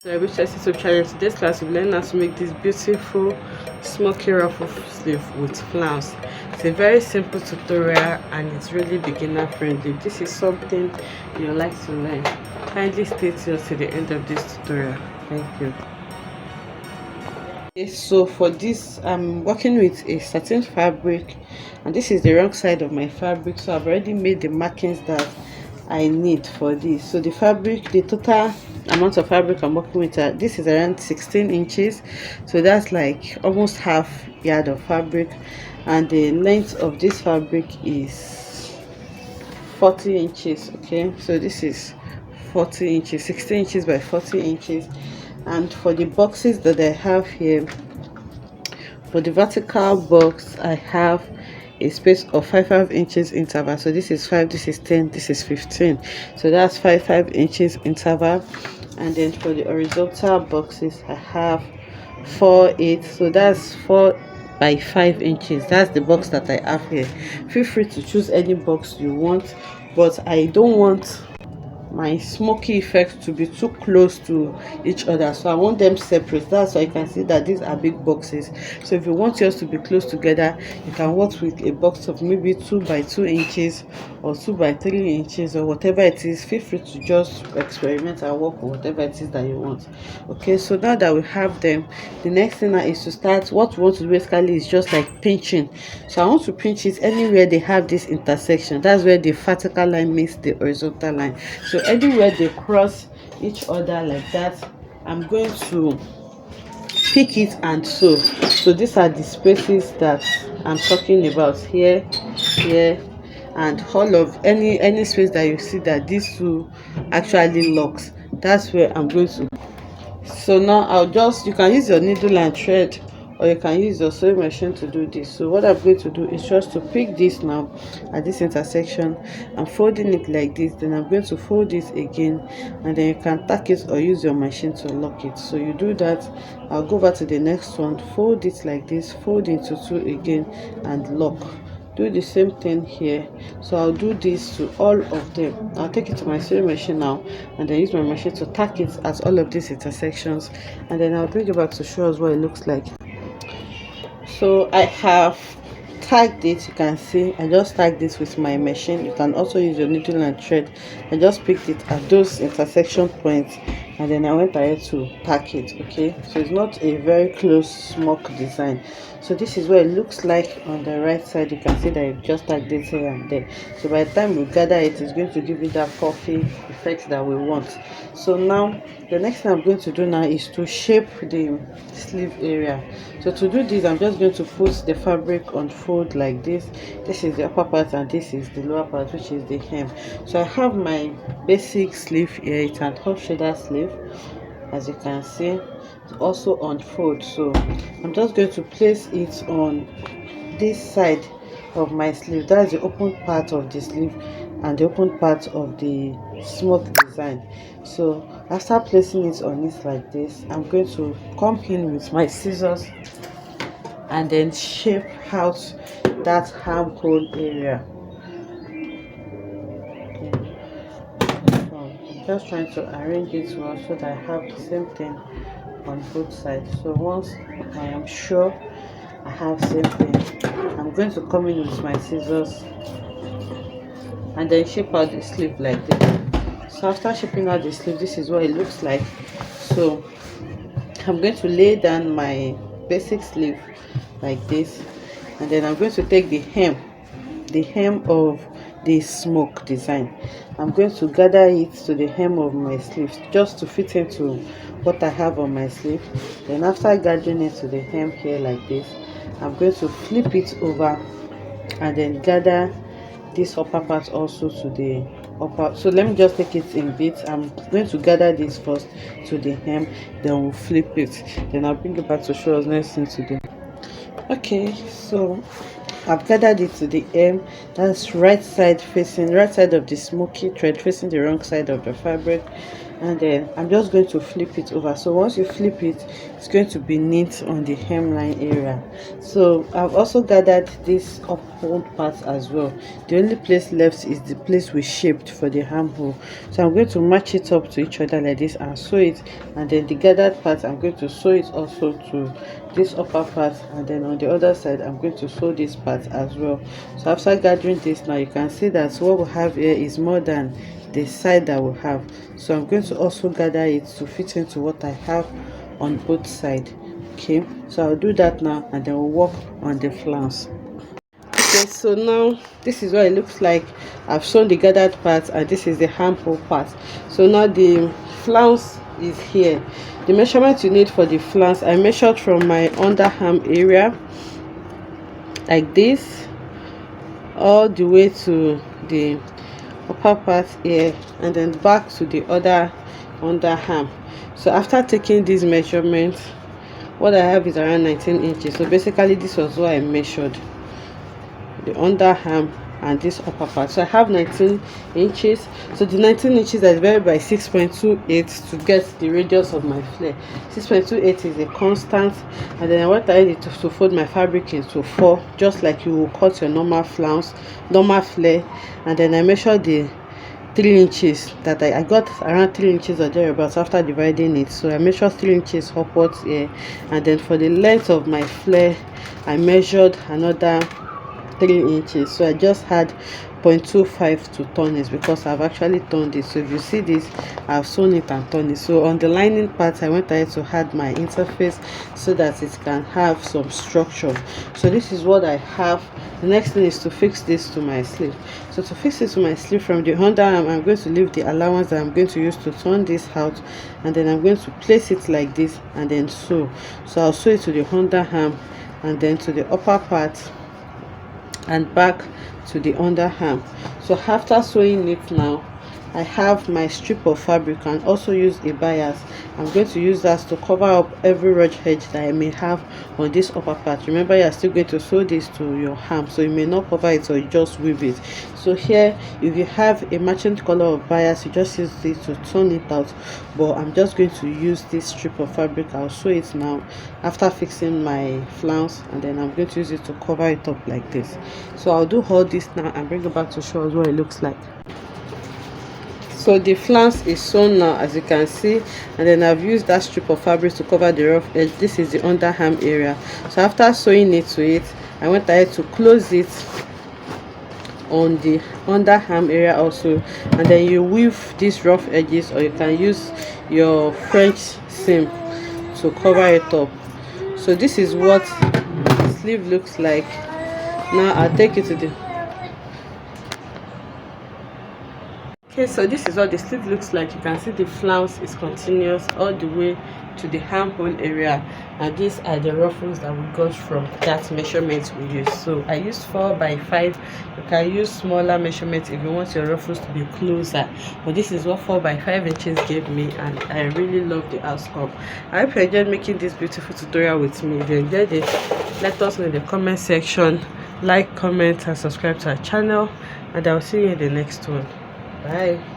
I wish I see some channel. Today's class will learn how to make this beautiful smoky ruffle sleeve with flounce. It's a very simple tutorial and it's really beginner friendly. This is something you like to learn. Kindly stay tuned to the end of this tutorial. Thank you. Okay, so for this I'm working with a satin fabric and this is the wrong side of my fabric, so I've already made the markings that I need for this. So the fabric, the total amount of fabric I'm working with, this is around 16 inches, so that's like almost half yard of fabric, and the length of this fabric is 40 inches. Okay, so this is 40 inches, 16 inches by 40 inches. And for the boxes that I have here, for the vertical box I have a space of 5 inches interval. So this is 5, this is 10, this is 15, so that's 5 inches interval. And then for the horizontal boxes I have 4 8, so that's 4 by 5 inches. That's the box that I have here. Feel free to choose any box you want, but I don't want my smoky effect to be too close to each other, so I want them separate. That's why you can see that these are big boxes. So if you want yours to be close together, you can work with a box of maybe 2 by 2 inches or 2 by 3 inches or whatever it is. Feel free to just experiment and work with whatever it is that you want. Okay, so now that we have them, the next thing is to start. What we want to do basically is just like pinching. So I want to pinch it anywhere they have this intersection. That's where the vertical line meets the horizontal line. So anywhere they cross each other like that, I'm going to pick it and sew. So these are the spaces that I'm talking about, here, here, and all of any space that you see that these two actually locks, that's where I'm going to. So now you can use your needle and thread, or you can use your sewing machine to do this. So what I'm going to do is just to pick this now at this intersection. I'm folding it like this, then I'm going to fold this again, and then you can tack it or use your machine to lock it. So you do that. I'll go over to the next one, fold it like this, fold into 2 again, and lock. Do the same thing here. So I'll do this to all of them. I'll take it to my sewing machine now, and then use my machine to tack it at all of these intersections, and then I'll bring it back to show us what it looks like. So I have tagged it. You can see I just tagged this with my machine. You can also use your needle and thread. I just picked it at those intersection points, and then I went ahead to tack it. Okay, so it's not a very close smock design. So this is what it looks like on the right side. You can see that it just tagged it here and there. So by the time we gather it, it's going to give it that puffy effect that we want. So now the next thing I'm going to do now is to shape the sleeve area. So to do this, I'm just going to put the fabric on fold like this. This is the upper part and this is the lower part, which is the hem. So I have my basic sleeve here. It's an off shoulder sleeve, as you can see. It's also on fold. So I'm just going to place it on this side of my sleeve. That's the open part of the sleeve and the open part of the smoke design. So after placing it on it like this, I'm going to come in with my scissors and then shape out that armhole area. Okay. So I'm just trying to arrange it well so that I have the same thing on both sides. So once I am sure I have same thing, I'm going to come in with my scissors and then shape out the sleeve like this. So after shaping out the sleeve, this is what it looks like. So I'm going to lay down my basic sleeve like this, and then I'm going to take the hem of the smoke design. I'm going to gather it to the hem of my sleeve just to fit into what I have on my sleeve. Then after gathering it to the hem here like this, I'm going to flip it over and then gather this upper part also to the upper. So let me just take it in bits. I'm going to gather this first to the hem, then we'll flip it, then I'll bring it back to show us next thing to do. Okay, so I've gathered it to the hem. That's right side of the smoky thread facing the wrong side of the fabric. and then I'm just going to flip it over. So once you flip it, it's going to be neat on the hemline area. So I've also gathered this uphold part as well. The only place left is the place we shaped for the armhole. So I'm going to match it up to each other like this and sew it, and then the gathered part I'm going to sew it also to this upper part, and then on the other side I'm going to sew this part as well. So after gathering this, now you can see that what we have here is more than the side that we have. So I'm going to also gather it to fit into what I have on both sides. Okay, so I'll do that now, and then we'll work on the flounce. Okay, so now this is what it looks like. I've sewn the gathered part, and this is the armhole part. So now the flounce is here. The measurement you need for the flounce, I measured from my underarm area like this all the way to the upper part here, and then back to the other underarm. So after taking these measurements, what I have is around 19 inches. So basically this was what I measured, the underarm and this upper part. So I have 19 inches. So the 19 inches is divided by 6.28 to get the radius of my flare. 6.28 is a constant, and then I want to fold my fabric into 4, just like you will cut your normal flounce, normal flare. And then I measured the 3 inches that I got around 3 inches or thereabouts after dividing it. So I measured 3 inches upwards here, and then for the length of my flare I measured another 3 inches. So I just had 0.25 to turn it, because I've actually turned it. So if you see this, I've sewn it and turned it. So on the lining part, I went ahead to add my interface so that it can have some structure. So this is what I have. The next thing is to fix this to my sleeve. So to fix it to my sleeve, from the underarm, I'm going to leave the allowance that I'm going to use to turn this out, and then I'm going to place it like this and then sew. So I'll sew it to the underarm, and then to the upper part, and back to the underarm. So after sewing it, now I have my strip of fabric, and also use a bias. I'm going to use that to cover up every ruffle edge that I may have on this upper part. Remember, you're still going to sew this to your arm, so you may not cover it or you just weave it. So here, if you have a matching color of bias, you just use this to turn it out, but I'm just going to use this strip of fabric. I'll sew it now after fixing my flounce, and then I'm going to use it to cover it up like this. So I'll do all this now and bring it back to show us what it looks like. So the flounce is sewn now, as you can see, and then I've used that strip of fabric to cover the rough edge. This is the underarm area. So after sewing it to it, I went ahead to close it on the underarm area also, and then you weave these rough edges, or you can use your French seam to cover it up. So this is what the sleeve looks like. Now I'll take it to the Okay, so this is what the sleeve looks like. You can see the flounce is continuous all the way to the armhole area, and these are the ruffles that we got from that measurement we used. So I used 4 by 5. You can use smaller measurements if you want your ruffles to be closer, but this is what 4 by 5 inches gave me, and I really love the outcome. I hope you enjoyed making this beautiful tutorial with me. If you enjoyed it, let us know in the comment section. Like, comment and subscribe to our channel, and I'll see you in the next one. Bye.